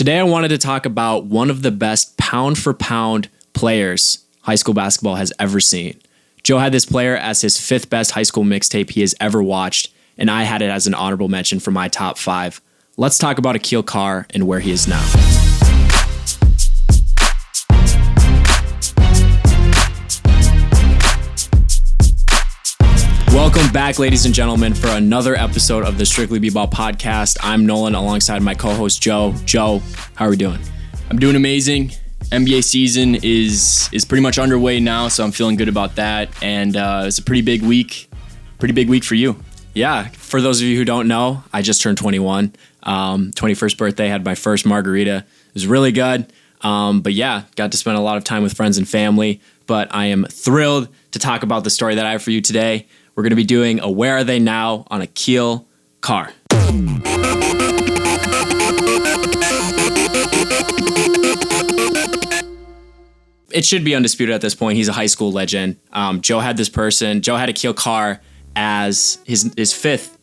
Today I wanted to talk about one of the best pound-for-pound players high school basketball has ever seen. Joe had this player as his 5th best high school mixtape he has ever watched, and I had it as an honorable mention for my top 5. Let's talk about Aquille Carr and where he is now. Welcome back, ladies and gentlemen, for another episode of the Strictly Bball podcast. I'm Nolan alongside my co-host Joe. Joe, how are we doing? I'm doing amazing. NBA season is pretty much underway now, so I'm feeling good about that. And it's a pretty big week. Pretty big week for you. Yeah, for those of you who don't know, I just turned 21. 21st birthday, had my first margarita. It was really good. But yeah, got to spend a lot of time with friends and family. But I am thrilled to talk about the story that I have for you today. We're going to be doing a Where Are They Now on Aquille Carr. It should be undisputed at this point. He's a high school legend. Joe had Aquille Carr as his fifth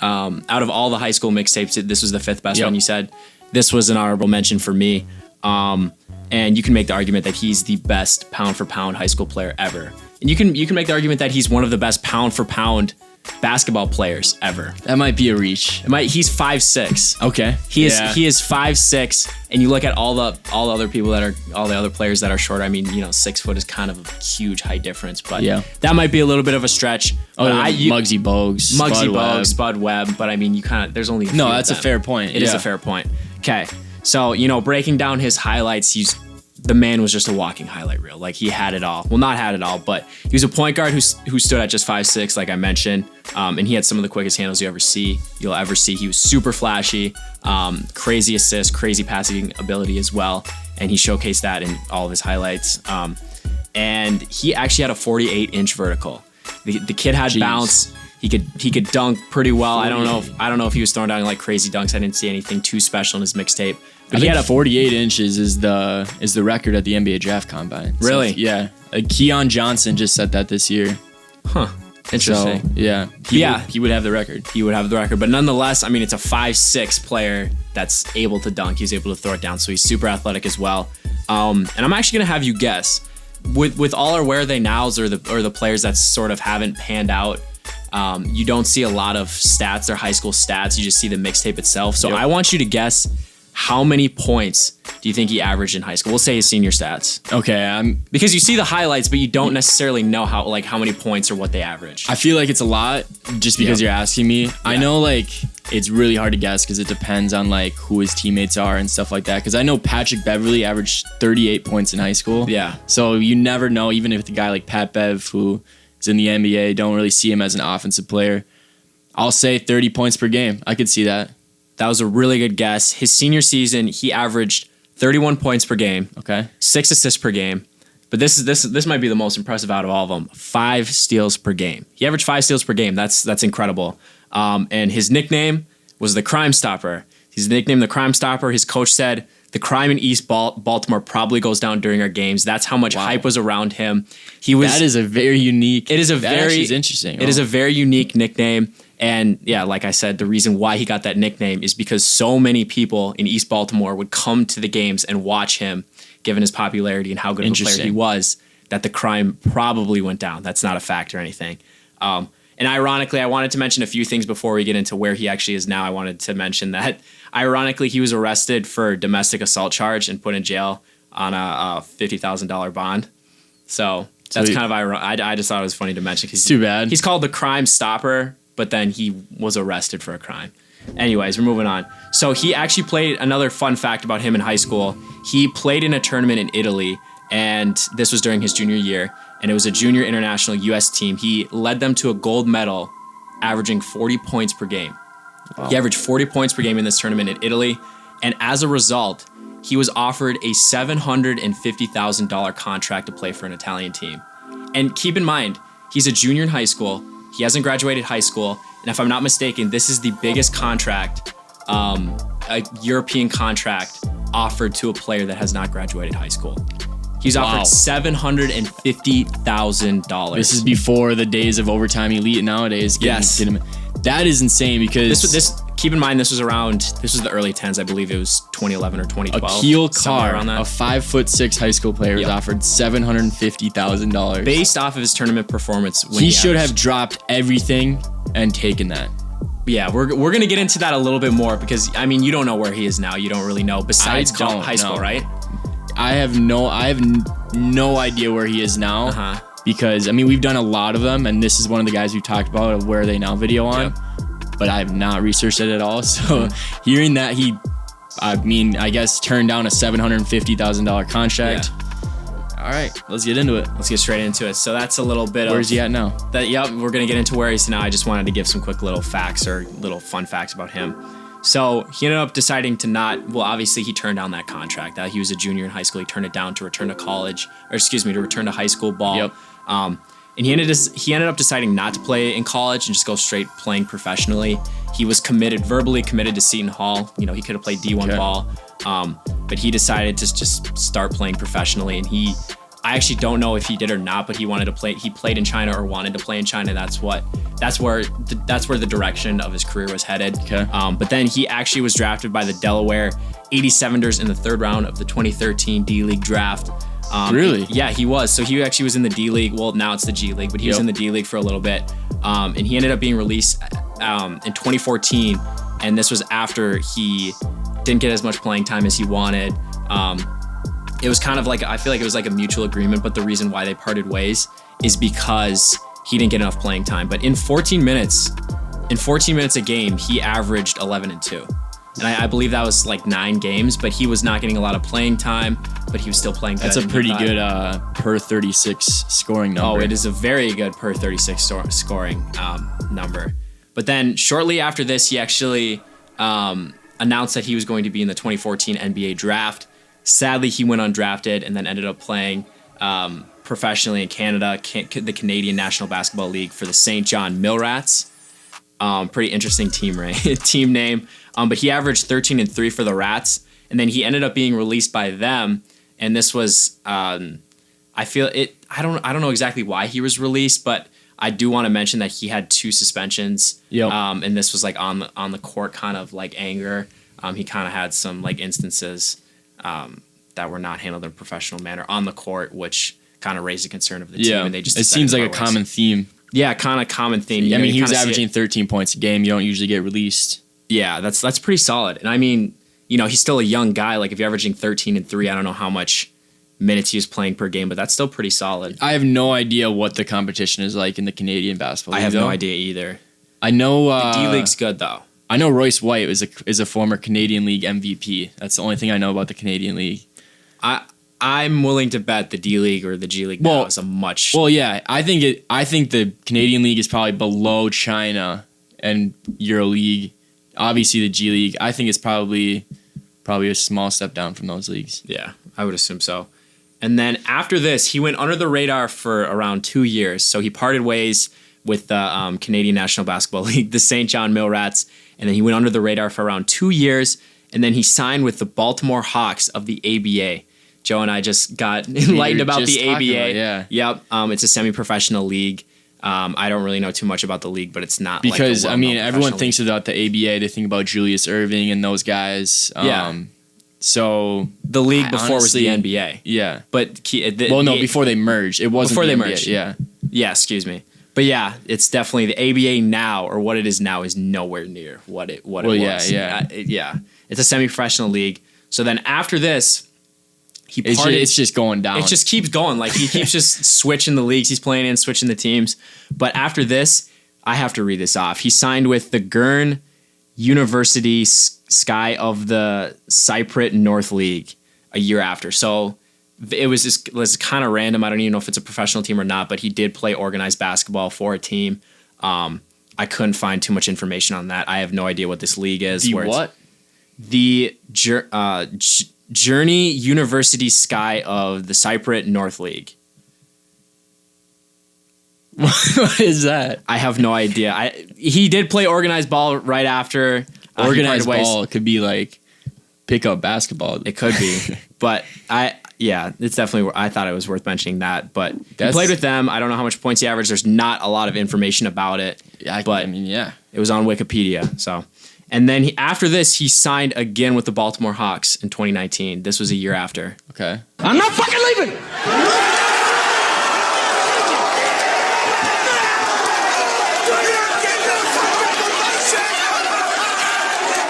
out of all the high school mixtapes. This was the 5th best one, you said. This was an honorable mention for me. And you can make the argument that he's the best pound for pound high school player ever. And you can make the argument that he's one of the best pound for pound basketball players ever. That might be a reach. He's 5'6". Okay. He is 5'6", and you look at all the other players that are shorter. I mean, 6 foot is kind of a huge height difference, but that might be a little bit of a stretch. Muggsy Bogues, Spud Webb, but I mean, there's only that's a fair point. It is a fair point. Okay, so breaking down his highlights, the man was just a walking highlight reel. Like, he had it all. Well, not had it all, but he was a point guard who stood at just 5'6", like I mentioned. And he had some of the quickest handles you'll ever see. He was super flashy, crazy assists, crazy passing ability as well. And he showcased that in all of his highlights. And he actually had a 48-inch vertical. The kid had bounce. He could dunk pretty well. I don't know if he was throwing down like crazy dunks. I didn't see anything too special in his mixtape. But he had 48 inches is the record at the NBA draft combine. Really? So, yeah. Keon Johnson just set that this year. Huh. Interesting. So, he would have the record. He would have the record. But nonetheless, I mean, it's a 5'6" player that's able to dunk. He's able to throw it down. So he's super athletic as well. And I'm actually going to have you guess. With all our Where Are They Nows or the players that sort of haven't panned out, you don't see a lot of stats or high school stats. You just see the mixtape itself. So I want you to guess, how many points do you think he averaged in high school? We'll say his senior stats. Okay. Because you see the highlights, but you don't necessarily know how many points or what they average. I feel like it's a lot just because you're asking me. Yeah. I know it's really hard to guess because it depends on who his teammates are and stuff like that. Because I know Patrick Beverly averaged 38 points in high school. Yeah. So you never know, even if the guy like Pat Bev, who is in the NBA, don't really see him as an offensive player. I'll say 30 points per game. I could see that. That was a really good guess. His senior season, he averaged 31 points per game. Okay. 6 assists per game. But this might be the most impressive out of all of them. 5 steals per game. He averaged 5 steals per game. That's incredible. And his nickname was the Crime Stopper. He's nicknamed the Crime Stopper. His coach said, "The crime in East Baltimore probably goes down during our games." That's how much hype was around him. That is a very unique. It is a very interesting. It is a very unique nickname. And yeah, like I said, the reason why he got that nickname is because so many people in East Baltimore would come to the games and watch him, given his popularity and how good of a player he was, that the crime probably went down. That's not a fact or anything. And ironically, I wanted to mention a few things before we get into where he actually is now. I wanted to mention that, ironically, he was arrested for domestic assault charge and put in jail on a $50,000 bond. So that's kind of ironic. I just thought it was funny to mention. It's too bad. He's called the Crime Stopper, but then he was arrested for a crime. Anyways, we're moving on. So he actually played, another fun fact about him in high school, he played in a tournament in Italy, and this was during his junior year, and it was a junior international U.S. team. He led them to a gold medal, averaging 40 points per game. Wow. He averaged 40 points per game in this tournament in Italy, and as a result, he was offered a $750,000 contract to play for an Italian team. And keep in mind, he's a junior in high school. He hasn't graduated high school, and if I'm not mistaken, this is the biggest contract, a European contract offered to a player that has not graduated high school. He's offered $750,000. This is before the days of overtime elite nowadays. That is insane because keep in mind this was the early 10s. I believe it was 2011 or 2012. Aquille Carr, around that. a 5'6" high school player, was offered $750,000 based off of his tournament performance. When he should have dropped everything and taken that. Yeah, we're gonna get into that a little bit more because I mean you don't know where he is now. You don't really know besides high school, right? I have no idea where he is now because I mean we've done a lot of them, and this is one of the guys we talked about a Where Are They Now video on. Yep. But I have not researched it at all. So hearing that I guess turned down a $750,000 contract. Yeah. All right, let's get into it. Let's get straight into it. So that's a little bit Where's he at now? Yep, we're going to get into where he's now. I just wanted to give some quick little facts or little fun facts about him. So he ended up deciding to obviously he turned down that contract. He was a junior in high school. He turned it down to return to to return to high school ball. Yep. And he ended up deciding not to play in college and just go straight playing professionally. He was verbally committed to Seton Hall. You know, he could have played D1 ball, but he decided to just start playing professionally. And I actually don't know if he did or not, but he wanted to play. He played in China or wanted to play in China. That's where the direction of his career was headed. Okay. But then he actually was drafted by the Delaware 87ers in the third round of the 2013 D-League draft. Really? Yeah, he was. So he actually was in the D League. Well, now it's the G League, but he was in the D League for a little bit. And he ended up being released in 2014. And this was after he didn't get as much playing time as he wanted. It was kind of like, I feel like it was like a mutual agreement, but the reason why they parted ways is because he didn't get enough playing time. But in 14 minutes a game, he averaged 11 and 2. And I believe that was like 9 games, but he was not getting a lot of playing time, but he was still playing good. That's a pretty good per 36 scoring number. Oh, it is a very good per 36 scoring number. But then shortly after this, he actually announced that he was going to be in the 2014 NBA draft. Sadly, he went undrafted and then ended up playing professionally in Canada, the Canadian National Basketball League for the St. John Millrats. Pretty interesting team name. But he averaged 13 and 3 for the Rats, and then he ended up being released by them. And this was, I don't know exactly why he was released, but I do want to mention that he had 2 suspensions. Yep. And this was like on the court kind of like anger. He kind of had some like instances that were not handled in a professional manner on the court, which kind of raised the concern of the team. Yeah. And they just it seems like a common theme. Yeah, kind of common theme. I mean, he was averaging 13 points a game. You don't usually get released. Yeah, that's pretty solid. And I mean, you know, he's still a young guy. Like if you're averaging 13 and 3, I don't know how much minutes he was playing per game, but that's still pretty solid. I have no idea what the competition is like in the Canadian basketball league. I have no idea either. I know the D League's good though. I know Royce White is a former Canadian League MVP. That's the only thing I know about the Canadian League. I'm willing to bet the D League or the G League now is a much. Well, yeah, I think the Canadian League is probably below China and EuroLeague. Obviously, the G League, I think it's probably a small step down from those leagues. Yeah, I would assume so. And then after this, he went under the radar for around 2 years. So he parted ways with the Canadian National Basketball League, the St. John Millrats, and then he went under the radar for around 2 years, and then he signed with the Baltimore Hawks of the ABA. Joe and I just got enlightened about the ABA. Yep, it's a semi-professional league. I don't really know too much about the league, but it's not because like I mean everyone thinks about the ABA. They think about Julius Erving and those guys. So the league before honestly, was the NBA. Yeah, but before they merged, it wasn't before the they NBA, merged. Yeah, excuse me. But yeah, it's definitely the ABA now, or what it is now, is nowhere near what it was. Yeah. It's a semi-professional league. So then after this, it's just going down. It just keeps going. Like he keeps just switching the leagues he's playing in, switching the teams. But after this, I have to read this off. He signed with the Gurn University Sky of the Cypriot North League a year after. So it was kind of random. I don't even know if it's a professional team or not, but he did play organized basketball for a team. I couldn't find too much information on that. I have no idea what this league is. The Journey University Sky of the Cypriot North League. What is that? I have no idea. He did play organized ball right after. Organized ball could be like pickup basketball. It could be, but it's definitely. I thought it was worth mentioning that. But he played with them. I don't know how much points he averaged. There's not a lot of information about it. It was on Wikipedia. So, And then after this, he signed again with the Baltimore Hawks in 2019. This was a year after. Okay. I'm not fucking leaving.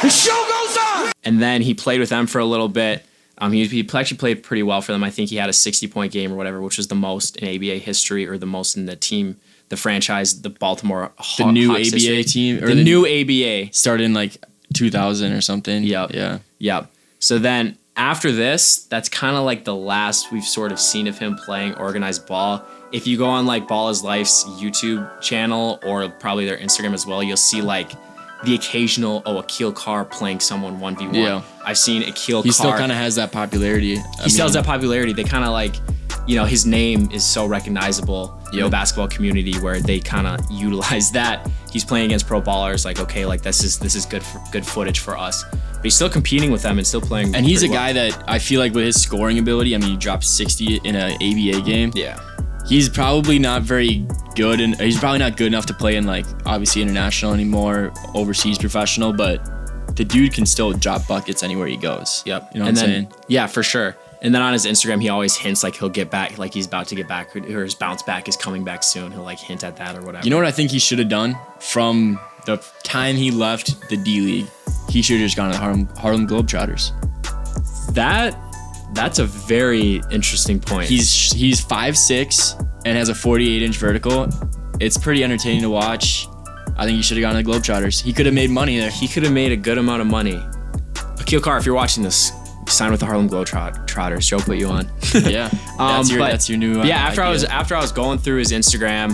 The show goes on. And then he played with them for a little bit. He actually played pretty well for them. I think he had a 60-point game or whatever, which was the most in ABA history, or the most in the team, the franchise, the Baltimore Hawks. The new Hawks ABA history. team? Or The new ABA. Started in like 2000 or something. Yep. Yeah. Yep. So then after this, that's kind of like the last we've sort of seen of him playing organized ball. If you go on like Ball is Life's YouTube channel or probably their Instagram as well, you'll see like the occasional Aquille Carr playing someone 1v1. Yeah. I've seen Aquille Carr. He still kind of has that popularity. He still has that popularity. They kind of like, you know, his name is so recognizable in the basketball community where they kind of utilize that. He's playing against pro ballers, like, okay, like this is good footage for us. But he's still competing with them and still playing. And he's a pretty guy that I feel like with his scoring ability, I mean, he dropped 60 in an ABA game. Yeah. He's probably not very good, and he's probably not good enough to play in like obviously international anymore, overseas professional, but the dude can still drop buckets anywhere he goes. Yep. You know what I'm saying? Yeah, for sure. And then on his Instagram, he always hints like he'll get back, like he's about to get back, or his bounce back is coming back soon. He'll like hint at that or whatever. You know what I think he should have done from the time he left the D League? He should have just gone to the Harlem Globetrotters. That's a very interesting point. He's 5'6" and has a 48-inch vertical. It's pretty entertaining to watch. I think he should have gone to the Globetrotters. He could have made money there. He could have made a good amount of money. Aquille Carr, if you're watching this, sign with the Harlem Globetrotters. Joe put you on. Yeah, that's your new. Yeah, idea. after I was going through his Instagram,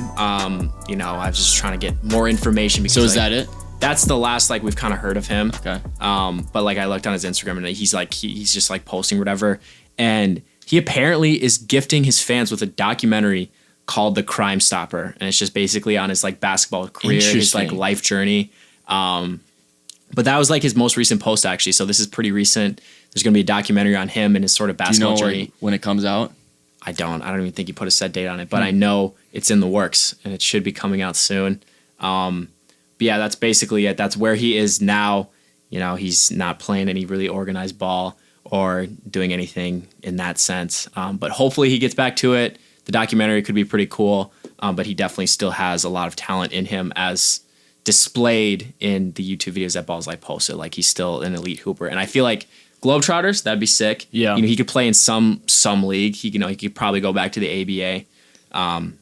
you know, I was just trying to get more information. Because, So is that it? That's the last like we've kind of heard of him. Okay. But like I looked on his Instagram and he's just like posting whatever, and he apparently is gifting his fans with a documentary called The Crime Stopper, and it's just basically on his like basketball career, his like life journey. But that was like his most recent post actually. So this is pretty recent. There's gonna be a documentary on him and his sort of basketball journey. When it comes out? I don't even think he put a set date on it, but I know it's in the works and it should be coming out soon. But yeah, that's basically it. That's where he is now. You know, he's not playing any really organized ball or doing anything in that sense. But hopefully he gets back to it. The documentary could be pretty cool, but he definitely still has a lot of talent in him as displayed in the YouTube videos that Balls Life posted. Like he's still an elite hooper. And I feel like Globetrotters, that'd be sick. Yeah. You know, he could play in some league. He could probably go back to the ABA.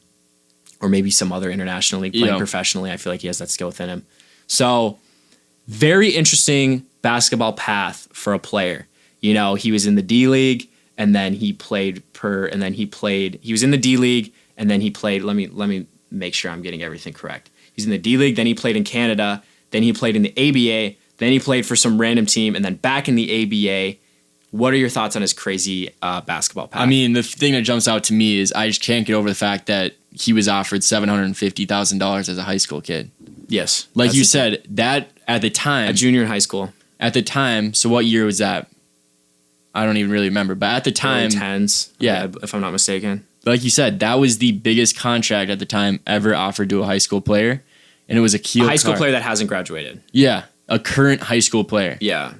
Or maybe some other international league playing professionally. I feel like he has that skill within him. So, very interesting basketball path for a player. You know, he was in the D League, and then he played he was in the D League, and then he played, let me make sure I'm getting everything correct. He's in the D League, then he played in Canada, then he played in the ABA, then he played for some random team, and then back in the ABA. What are your thoughts on his crazy basketball path? I mean, the thing that jumps out to me is I just can't get over the fact that he was offered $750,000 as a high school kid. Yes. Like you said, that at the time. A junior in high school. At the time, so what year was that? I don't even really remember. But at the time. Early 10s. Yeah. If I'm not mistaken. Like you said, that was the biggest contract at the time ever offered to a high school player. And it was a high school player that hasn't graduated. Yeah. A current high school player. Yeah.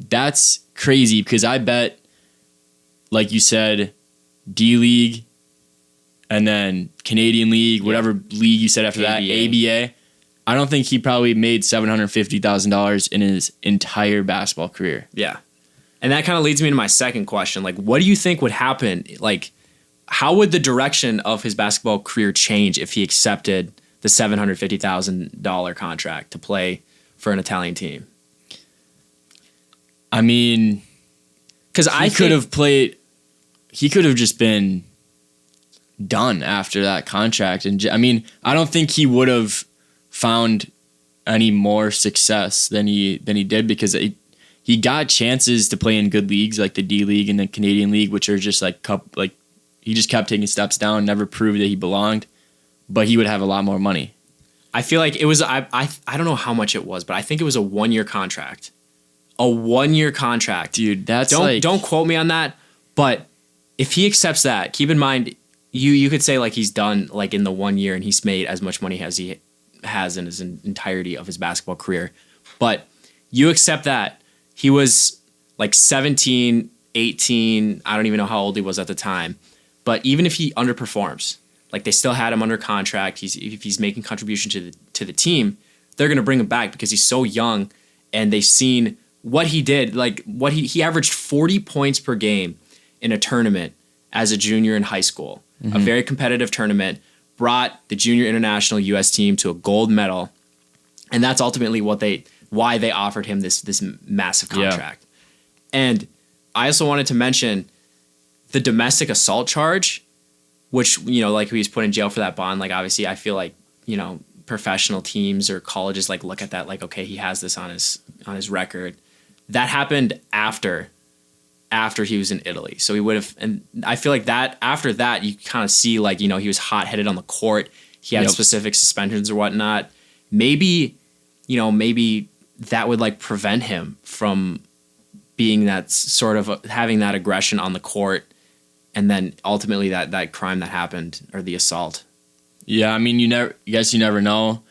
That's crazy because I bet, like you said, D League and then Canadian League, whatever league you said after that, ABA. I don't think he probably made $750,000 in his entire basketball career. Yeah. And that kind of leads me to my second question. Like, what do you think would happen? Like, how would the direction of his basketball career change if he accepted the $750,000 contract to play for an Italian team? I mean, because he could have just been done after that contract. And I mean, I don't think he would have found any more success than he did because he got chances to play in good leagues like the D League and the Canadian League, which are just like he just kept taking steps down, never proved that he belonged, but he would have a lot more money. I feel like it was I don't know how much it was, but I think it was a 1-year contract. A 1-year contract. Dude, that's don't quote me on that, but if he accepts that, keep in mind you could say like he's done like in the 1 year and he's made as much money as he has in his entirety of his basketball career. But You accept that. He was like 17, 18. I don't even know how old he was at the time. But even if he underperforms, like they still had him under contract. If he's making contribution to the team, they're going to bring him back because he's so young and they've seen what he did. Like what he averaged 40 points per game in a tournament as a junior in high school. A very competitive tournament, brought the junior international U.S. team to a gold medal. And that's ultimately why they offered him this massive contract. Yeah. And I also wanted to mention the domestic assault charge, which, like he was put in jail for that bond. Like, obviously, I feel like, professional teams or colleges like look at that like, okay, he has this on his record. That happened after he was in Italy. So he would have, and I feel like that after that, you kind of see like, he was hot-headed on the court. He had specific suspensions or whatnot. Maybe that would like prevent him from being that sort of having that aggression on the court. And then ultimately that crime that happened or the assault. Yeah. I mean, you never know.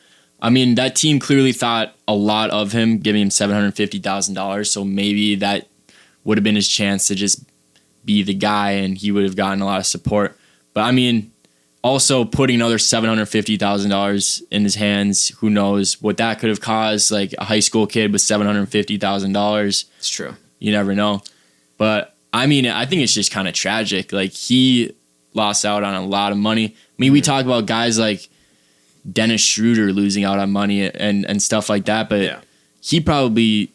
I mean, that team clearly thought a lot of him, giving him $750,000. So maybe that would have been his chance to just be the guy and he would have gotten a lot of support. But I mean, also putting another $750,000 in his hands, who knows what that could have caused, like a high school kid with $750,000. It's true. You never know. But I mean, I think it's just kind of tragic. Like he lost out on a lot of money. I mean, we talk about guys like Dennis Schroeder losing out on money and stuff like that, but he probably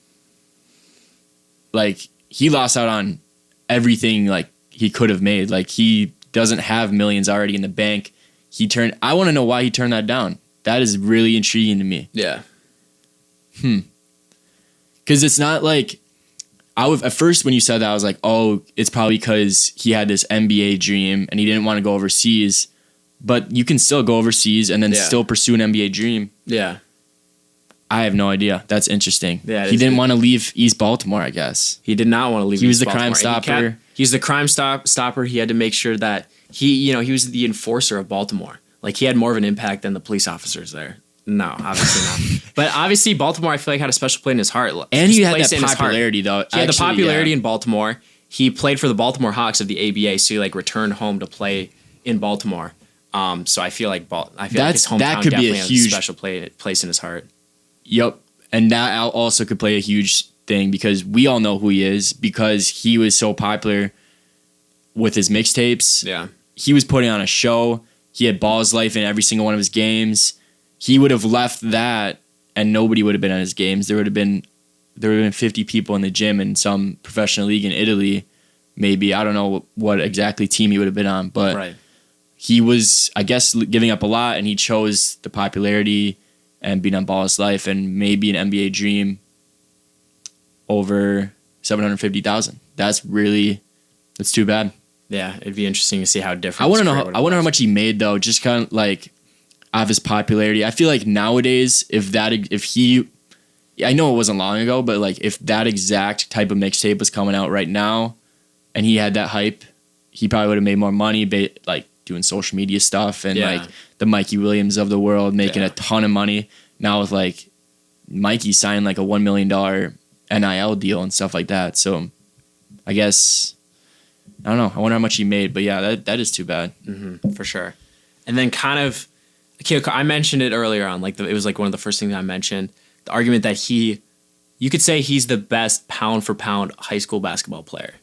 like he lost out on everything like he could have made. Like he doesn't have millions already in the bank. I want to know why he turned that down. That is really intriguing to me. Yeah. Because it's not like at first when you said that, I was like, oh, it's probably because he had this NBA dream and he didn't want to go overseas. But you can still go overseas and then still pursue an NBA dream. Yeah. I have no idea. That's interesting. Yeah, he didn't want to leave East Baltimore, I guess. He did not want to leave East Baltimore. He was the crime stopper. He was the crime stopper. He had to make sure that he was the enforcer of Baltimore. Like he had more of an impact than the police officers there. No, obviously not. But obviously Baltimore, I feel like had a special place in his heart. And he had that popularity though. He had the popularity in Baltimore. He played for the Baltimore Hawks of the ABA, so he like returned home to play in Baltimore. So I feel like his hometown definitely has a special place in his heart. Yep. And that also could play a huge thing because we all know who he is because he was so popular with his mixtapes. Yeah. He was putting on a show. He had Ball's life in every single one of his games. He would have left that and nobody would have been on his games. There would have been 50 people in the gym in some professional league in Italy. Maybe. I don't know what exactly team he would have been on, but he was, I guess, giving up a lot and he chose the popularity and being on Ball's life and maybe an NBA dream over $750,000. That's too bad. Yeah, it'd be interesting to see how different. I want to know how much he made though, just kind of like out of his popularity. I feel like nowadays, I know it wasn't long ago, but like if that exact type of mixtape was coming out right now, and he had that hype, he probably would have made more money, like doing social media stuff and like the Mikey Williams of the world making a ton of money. Now with like Mikey signed like a $1 million NIL deal and stuff like that. So I guess, I don't know. I wonder how much he made, but yeah, that is too bad. Mm-hmm, for sure. And then kind of, I mentioned it earlier on, like it was like one of the first things I mentioned, the argument that you could say he's the best pound for pound high school basketball player.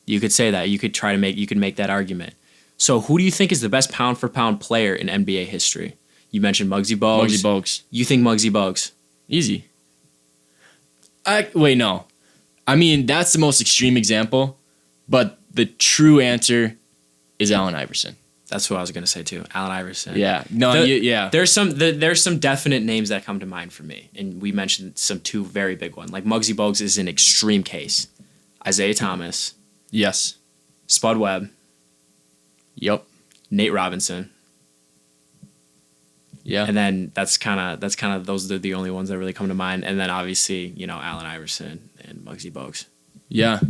You could say that. You could make that argument. So who do you think is the best pound for pound player in NBA history? You mentioned Muggsy Bogues. Muggsy Bogues. You think Muggsy Bogues? Easy. Wait, no. I mean, that's the most extreme example, but the true answer is Allen Iverson. That's who I was going to say too. Allen Iverson. Yeah. No, yeah. There's some definite names that come to mind for me. And we mentioned two very big ones. Like Muggsy Bogues is an extreme case. Isaiah Thomas. Yes. Spud Webb. Yep. Nate Robinson. Yeah. And then that's kind of those are the only ones that really come to mind. And then obviously, Allen Iverson and Muggsy Bogues. Yeah.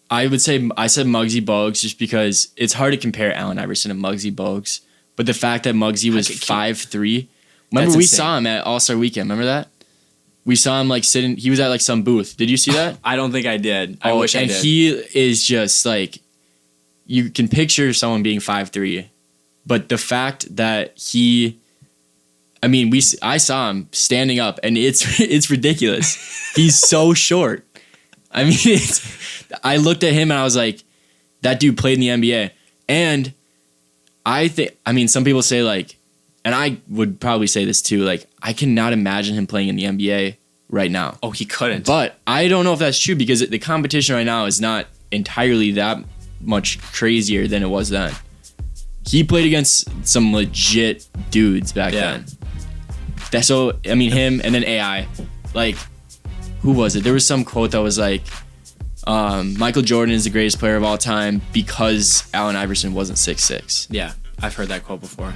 I said Muggsy Bogues just because it's hard to compare Allen Iverson and Muggsy Bogues. But the fact that Muggsy was 5'3", remember we saw him at All-Star Weekend. Remember that? We saw him like sitting. He was at like some booth. Did you see that? I don't think I did. I wish I did. And he is just like, you can picture someone being 5'3", but the fact that I saw him standing up, and it's ridiculous. He's so short. I mean, I looked at him and I was like, that dude played in the NBA. And some people say like, and I would probably say this too, like, I cannot imagine him playing in the NBA right now. Oh, he couldn't. But I don't know if that's true because the competition right now is not entirely that much crazier than it was then. He played against some legit dudes back then. Him and then AI. Like, who was it? There was some quote that was like, Michael Jordan is the greatest player of all time because Allen Iverson wasn't 6'6". Yeah, I've heard that quote before.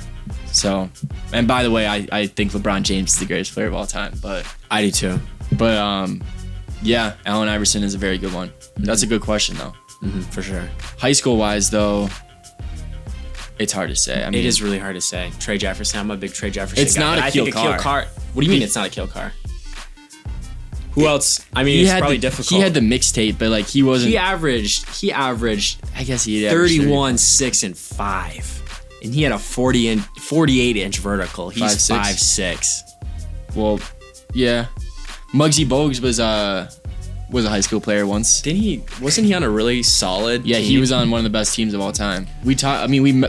So, and by the way, I think LeBron James is the greatest player of all time, but I do too. But yeah, Allen Iverson is a very good one. That's a good question though. For sure. High school wise though, it's hard to say. I mean, it is really hard to say. Trey Jefferson, I'm a big Trey Jefferson it's guy. Not Aquille Carr. What do you mean it's not Aquille Carr? Who else? I mean, it's probably difficult. He had the mixtape, but like he wasn't. He averaged. I guess he 31, 6, and 5. And he had a 48-inch vertical. He's 5'6". Well, yeah. Muggsy Bogues was a high school player once. Wasn't he on a really solid team? He was on one of the best teams of all time. We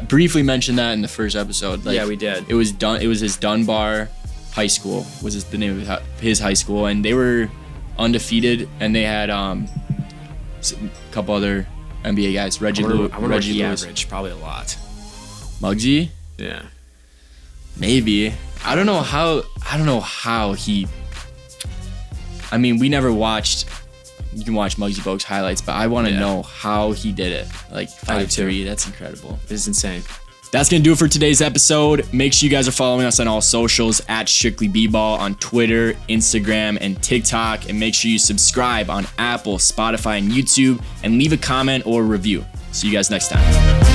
briefly mentioned that in the first episode. Like, yeah, we did. It was his Dunbar High School was the name of his high school, and they were undefeated, and they had a couple other NBA guys. Reggie Lewis. I wonder what he averaged. Probably a lot. Muggsy? Yeah. Maybe. I don't know how he. I mean, we never watched. You can watch Muggsy Bogues highlights, but I want to know how he did it. Like 5'3", that's incredible. This is insane. That's going to do it for today's episode. Make sure you guys are following us on all socials at Strictly Bball on Twitter, Instagram, and TikTok. And make sure you subscribe on Apple, Spotify, and YouTube, and leave a comment or a review. See you guys next time.